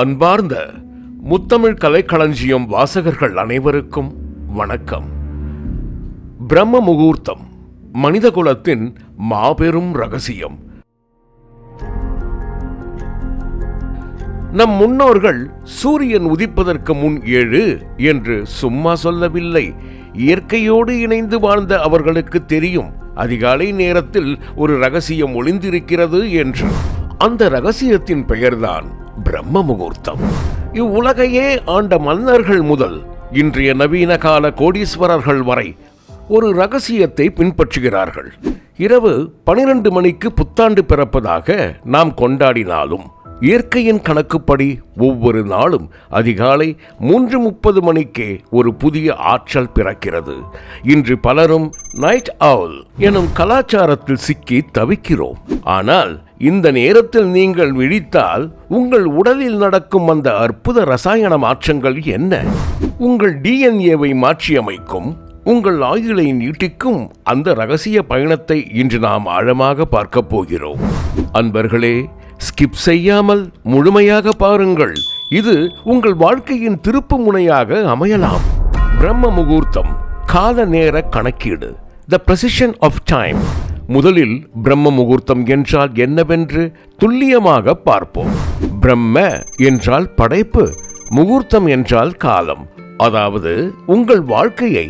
அன்பார்ந்த முத்தமிழ் கலைக்களஞ்சியம் வாசகர்கள் அனைவருக்கும் வணக்கம். பிரம்ம முகூர்த்தம் மனிதகுலத்தின் மாபெரும் ரகசியம். நம் முன்னோர்கள் சூரியன் உதிப்பதற்கு முன் 7 என்று சும்மா சொல்லவில்லை. இயற்கையோடு இணைந்து வாழ்ந்த அவர்களுக்கு தெரியும், அதிகாலை நேரத்தில் ஒரு ரகசியம் ஒளிந்திருக்கிறது என்று. அந்த ரகசியத்தின் பெயர்தான் பிரம்ம முகூர்த்தம். இவ்வுலகையே ஆண்ட மன்னர்கள் முதல் இன்றைய நவீன கால கோடீஸ்வரர்கள் வரை ஒரு ரகசியத்தை பின்பற்றுகிறார்கள். இரவு 12 மணிக்கு புத்தாண்டு பிறப்பதாக நாம் கொண்டாடினாலும் இயற்கையின் கணக்குப்படி ஒவ்வொரு நாளும் அதிகாலை 3:30 மணிக்கே ஒரு புதிய ஆற்றல் பிறக்கிறது. இன்று பலரும் நைட் ஆல் எனும் கலாச்சாரத்தில் சிக்கி தவிக்கிறோம். ஆனால் இந்த நேரத்தில் நீங்கள் விழித்தால் உங்கள் உடலில் நடக்கும் அந்த அற்புத ரசாயன மாற்றங்கள் என்ன? உங்கள் டிஎன்ஏவை மாற்றியமைக்கும், உங்கள் ஆயுளை நீட்டிக்கும் அந்த ரகசிய பயணத்தை இன்று நாம் ஆழமாக பார்க்க போகிறோம். அன்பர்களே, ஸ்கிப் செய்யாமல் முழுமையாக பாருங்கள். இது உங்கள் வாழ்க்கையின் திருப்பு முனையாக அமையலாம். பிரம்ம முகூர்த்தம், கால நேர கணக்கீடு, த precision ஆஃப் டைம். முதலில் பிரம்ம முகூர்த்தம் என்றால் என்னவென்று துல்லியமாக பார்ப்போம். பிரம்ம என்றால் படைப்பு, முகூர்த்தம் என்றால் காலம். அதாவது உங்கள் வாழ்க்கையை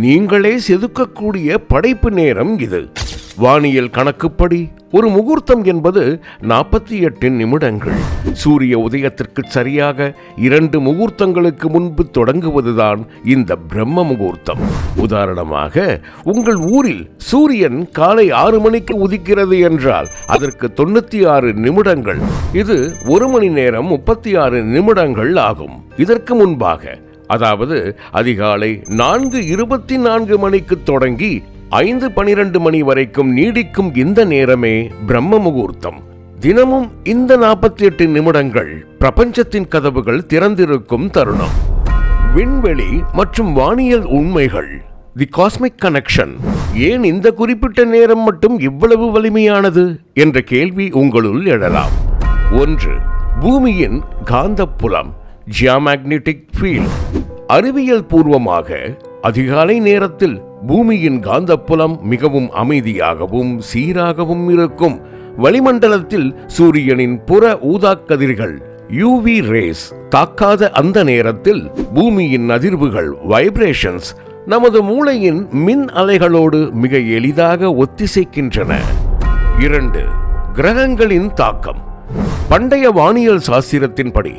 நீங்களே செதுக்கக்கூடிய படைப்பு நேரம் இது. வானியல் கணக்குப்படி ஒரு முகூர்த்தம் என்பது 48 நிமிடங்கள். சூரிய உதயத்திற்கு சரியாக 2 முகூர்த்தங்களுக்கு முன்பு தொடங்குவதுதான் இந்த பிரம்ம முகூர்த்தம். உதாரணமாக, உங்கள் ஊரில் சூரியன் காலை 6 மணிக்கு உதிக்கிறது என்றால் அதற்கு 96 நிமிடங்கள். இது 1 மணி நேரம் 36 நிமிடங்கள் ஆகும். இதற்கு முன்பாக, அதாவது அதிகாலை 4:24 மணிக்கு தொடங்கி 5:12 மணி வரைக்கும் நீடிக்கும் இந்த நேரமே பிரம்ம முகூர்த்தம். தினமும் இந்த 48 நிமிடங்கள் பிரபஞ்சத்தின் கதவுகள் திறந்திருக்கும் தருணம். விண்வெளி மற்றும் வானியல் உண்மைகள், தி காஸ்மிக் கனெக்ஷன். ஏன் இந்த குறிப்பிட்ட நேரம் மட்டும் இவ்வளவு வலிமையானது என்ற கேள்வி உங்களுள் எழலாம். 1. பூமியின் காந்தப்புலம், ஜியோமேக்னெட்டிக் ஃபீல்ட். அறிவியல் பூர்வமாக அதிகாலை நேரத்தில் பூமியின் காந்தப்புலம் மிகவும் அமைதியாகவும் சீராகவும் இருக்கும். வளிமண்டலத்தில் சூரியனின் புற ஊதா கதிர்கள் யூவி ரேஸ் தாக்காத அந்த நேரத்தில் பூமியின் அதிர்வுகள் வைப்ரேஷன்ஸ் நமது மூளையின் மின் அலைகளோடு மிக எளிதாக ஒத்திசைக்கின்றன. 2. கிரகங்களின் தாக்கம். பண்டைய வானியல் சாஸ்திரத்தின்படி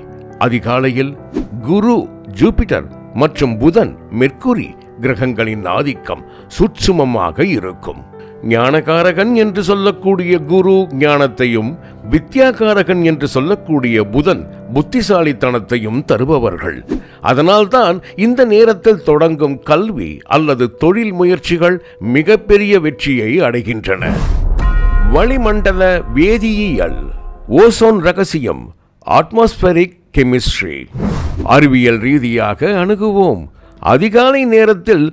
அதிகாலையில் குரு, ஜூபிட்டர் மற்றும் புதன், மெர்க்குரி கிரகங்களின் ஆதிக்கம் சூட்சுமமாக இருக்கும். ஞானகாரகன் என்று சொல்லக்கூடிய குரு ஞானத்தையும், வித்யாகாரகன் என்று சொல்லக்கூடிய புதன் புத்திசாலித்தனத்தையும் தருபவர்கள். அதனால்தான் இந்த நேரத்தில் தொடங்கும் கல்வி அல்லது தொழில் முயற்சிகள் மிகப்பெரிய வெற்றியை அடைகின்றன. வளிமண்டல வேதியியல், ஓசோன் ரகசியம், அட்மாஸ்பரிக் கெமிஸ்ட்ரி. அறிவியல் ரீதியாக அணுகுவோம். அதிகாலை நேரத்தில்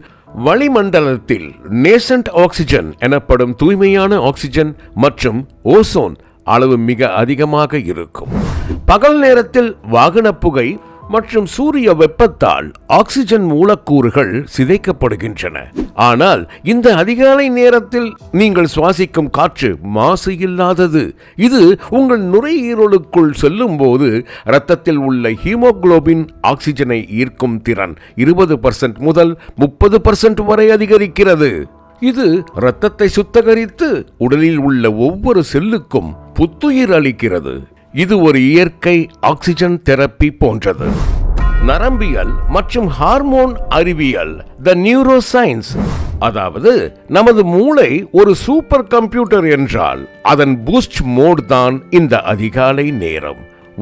வளிமண்டலத்தில் நேசன்ட் ஆக்சிஜன் எனப்படும் தூய்மையான ஆக்சிஜன் மற்றும் ஓசோன் அளவு மிக அதிகமாக இருக்கும். பகல் நேரத்தில் வாகன புகை மற்றும் சூரிய வெப்பத்தால் ஆக்சிஜன் மூலக்கூறுகள் சிதைக்கப்படுகின்றன. ஆனால் இந்த அதிகாலை நேரத்தில் நீங்கள் சுவாசிக்கும் காற்று மாசு இல்லாதது. இது உங்கள் நுரையீரலுக்குள் செல்லும் போது இரத்தத்தில் உள்ள ஹீமோகுளோபின் ஆக்சிஜனை ஈர்க்கும் திறன் 20% முதல் 30% வரை அதிகரிக்கிறது. இது இரத்தத்தை சுத்தகரித்து உடலில் உள்ள ஒவ்வொரு செல்லுக்கும் புத்துயிர் அளிக்கிறது. இது ஒரு இயற்கை ஆக்சிஜன் தெரப்பி போன்றது. நரம்பியல் மற்றும் ஹார்மோன் அறிவியல், த நியூரோ சயின்ஸ். அதாவது நமது மூளை ஒரு சூப்பர் கம்ப்யூட்டர் என்றால் அதன் பூஸ்ட் மோட் தான் இந்த அதிகாலை நேரம்.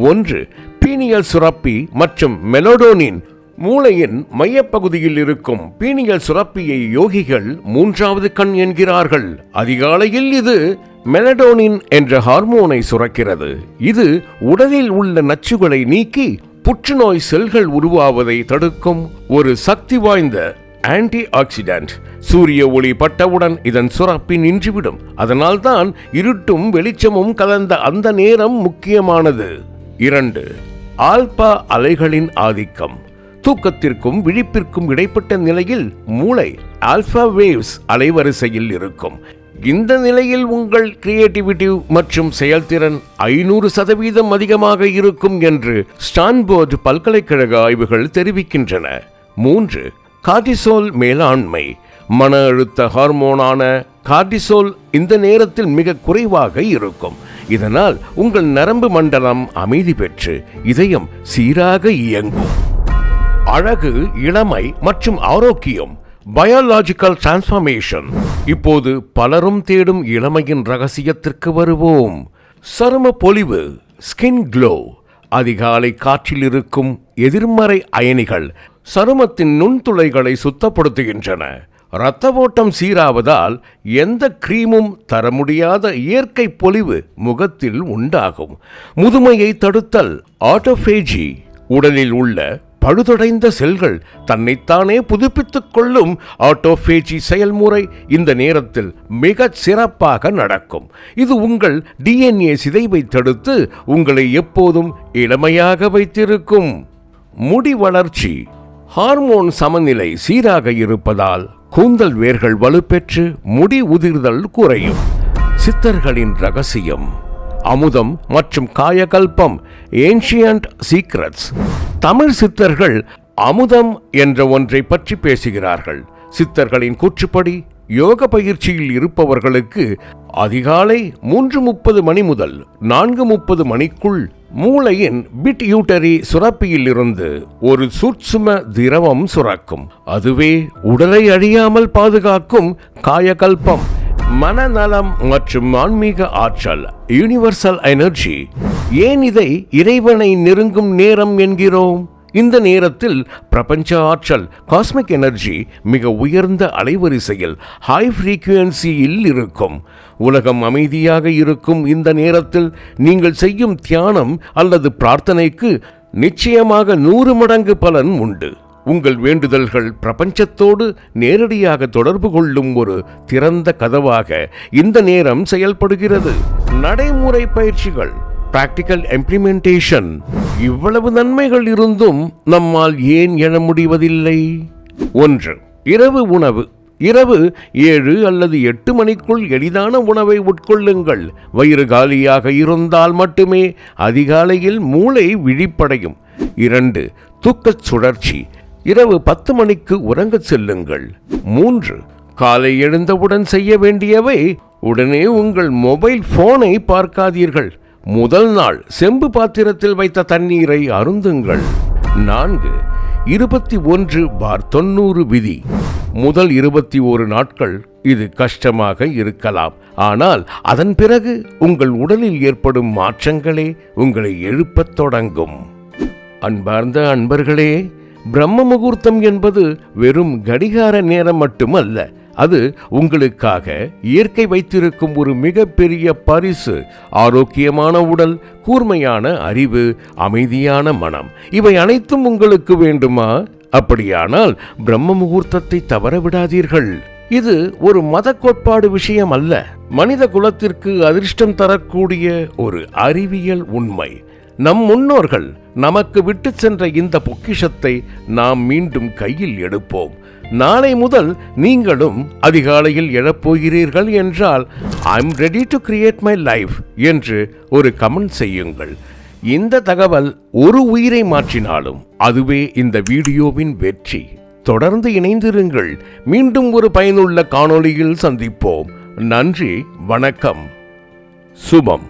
1. பீனியல் சுரப்பி மற்றும் மெலடோனின். மூளையின் மையப்பகுதியில் இருக்கும் பீனியல் சுரப்பியை யோகிகள் 3வது கண் என்கிறார்கள். அதிகாலையில் இது மெலடோனின் என்ற ஹார்மோனை சுரக்கிறது. இது உடலில் உள்ள நச்சுகளை நீக்கி புற்றுநோய் செல்கள் உருவாவதை தடுக்கும் ஒரு சக்தி வாய்ந்த ஆன்டி ஆக்சிடென்ட். சூரிய ஒளி பட்டவுடன் இதன் சுரப்பி நின்றுவிடும். அதனால்தான் இருட்டும் வெளிச்சமும் கலந்த அந்த நேரம் முக்கியமானது. 2. ஆல்பா அலைகளின் ஆதிக்கம். தூக்கத்திற்கும் விழிப்பிற்கும் இடைப்பட்ட நிலையில் மூளை ஆல்பா வேவ்ஸ் அலைவரிசையில் இருக்கும். இந்த நிலையில் உங்கள் கிரியேட்டிவிட்டி மற்றும் செயல்திறன் 500% அதிகமாக இருக்கும் என்று ஸ்டான்போர்ட் பல்கலைக்கழக ஆய்வுகள் தெரிவிக்கின்றன. 3. கார்டிசோல் மேலாண்மை. மன அழுத்த ஹார்மோனான கார்டிசோல் இந்த நேரத்தில் மிக குறைவாக இருக்கும். இதனால் உங்கள் நரம்பு மண்டலம் அமைதி பெற்று இதயம் சீராக இயங்கும். அழகு, இளமை மற்றும் ஆரோக்கியம். Biological transformation. இப்போது பலரும் தேடும் இளமையின் ரகசியத்திற்கு வருவோம். சரும பொலிவு, ஸ்கின் க்ளோ. அதிகாலை காற்றில் இருக்கும் எதிர்மறை அயனிகள் சருமத்தின் நுண்துளைகளை சுத்தப்படுத்துகின்றன. இரத்த ஓட்டம் சீராவதால் எந்த கிரீமும் தர முடியாத இயற்கை பொலிவு முகத்தில் உண்டாகும். முதுமையை தடுத்தல், ஆட்டோபேஜி. உடலில் உள்ள பழுதடைந்த செல்கள் தன்னைத்தானே புதுப்பித்துக் கொள்ளும் ஆட்டோபேஜி செயல்முறை இந்த நேரத்தில் மிக சிறப்பாக நடக்கும். இது உங்கள் DNA சிதைவை தடுத்து உங்களை எப்போதும் இளமையாக வைத்திருக்கும். முடி வளர்ச்சி. ஹார்மோன் சமநிலை சீராக இருப்பதால் கூந்தல் வேர்கள் வலுப்பெற்று முடி உதிர்தல் குறையும். சித்தர்களின் ரகசியம். அமுதம் மற்றும் காயகல்பம், ஏன்ஷியன்ட் சீக்ரெட்ஸ். தமிழ் சித்தர்கள் அமுதம் என்ற ஒன்றை பற்றி பேசுகிறார்கள். சித்தர்களின் கூற்றுப்படி யோக பயிற்சியில் இருப்பவர்களுக்கு அதிகாலை 3:30 மணி முதல் 4:30 மணிக்குள் மூளையின் பிட்யூட்டரி சுரப்பியில் இருந்து ஒரு சூட்சும திரவம் சுரக்கும். அதுவே உடலை அழியாமல் பாதுகாக்கும் காயகல்பம். மனநலம் மற்றும் ஆன்மீக ஆற்றல், யூனிவர்சல் எனர்ஜி. ஏன் இதை இறைவனை நெருங்கும் நேரம் என்கிறோம்? இந்த நேரத்தில் பிரபஞ்ச ஆற்றல், காஸ்மிக் எனர்ஜி மிக உயர்ந்த அலைவரிசையில், ஹை ஃப்ரீக்வன்சியில் இருக்கும். உலகம் அமைதியாக இருக்கும் இந்த நேரத்தில் நீங்கள் செய்யும் தியானம் அல்லது பிரார்த்தனைக்கு நிச்சயமாக 100 மடங்கு பலன் உண்டு. உங்கள் வேண்டுதல்கள் பிரபஞ்சத்தோடு நேரடியாக தொடர்பு கொள்ளும் ஒரு திறந்த கதவாக இந்த நேரம் செயல்படுகிறது. நடைமுறை பயிற்சிகள், பிராக்டிக்கல் இம்ப்ளிமெண்டேஷன். இவ்வளவு நன்மைகள் இருந்தும் நம்மால் ஏன் எழ முடிவதில்லை? 1. இரவு உணவு. இரவு 7 அல்லது 8 மணிக்குள் எளிதான உணவை உட்கொள்ளுங்கள். வயிறு காலியாக இருந்தால் மட்டுமே அதிகாலையில் மூளை விழிப்படையும். 2. தூக்கச் சுழற்சி. இரவு 10 மணிக்கு உறங்கச் செல்லுங்கள். 3. காலை எழுந்தவுடன் செய்ய வேண்டியவை. உடனே உங்கள் மொபைல் போனை பார்க்காதீர்கள். முதல் நாள் செம்பு பாத்திரத்தில் வைத்த தண்ணீரை அருந்துங்கள். 4. 21/90 விதி. முதல் 21 நாட்கள் இது கஷ்டமாக இருக்கலாம். ஆனால் அதன் பிறகு உங்கள் உடலில் ஏற்படும் மாற்றங்களே உங்களை எழுப்பத் தொடங்கும். அன்பார்ந்த அன்பர்களே, பிரம்ம முகூர்த்தம் என்பது வெறும் கடிகார நேரம் மட்டுமல்ல. அது உங்களுக்காக இயற்கை வைத்திருக்கும் ஒரு மிகப்பெரிய பரிசு. ஆரோக்கியமான உடல், கூர்மையான அறிவு, அமைதியான மனம், இவை அனைத்தும் உங்களுக்கு வேண்டுமா? அப்படியானால் பிரம்ம முகூர்த்தத்தை தவறவிடாதீர்கள். இது ஒரு மத கோட்பாடு விஷயம் அல்ல. மனித குலத்திற்கு அதிர்ஷ்டம் தரக்கூடிய ஒரு அறிவியல் உண்மை. நம் முன்னோர்கள் நமக்கு விட்டு சென்ற இந்த பொக்கிஷத்தை நாம் மீண்டும் கையில் எடுப்போம். நாளை முதல் நீங்களும் அதிகாலையில் எழப்போகிறீர்கள் என்றால் I'm ready to create my life என்று ஒரு கமெண்ட் செய்யுங்கள். இந்த தகவல் ஒரு உயிரை மாற்றினாலும் அதுவே இந்த வீடியோவின் வெற்றி. தொடர்ந்து இணைந்திருங்கள். மீண்டும் ஒரு பயனுள்ள காணொளியில் சந்திப்போம். நன்றி, வணக்கம், சுபம்.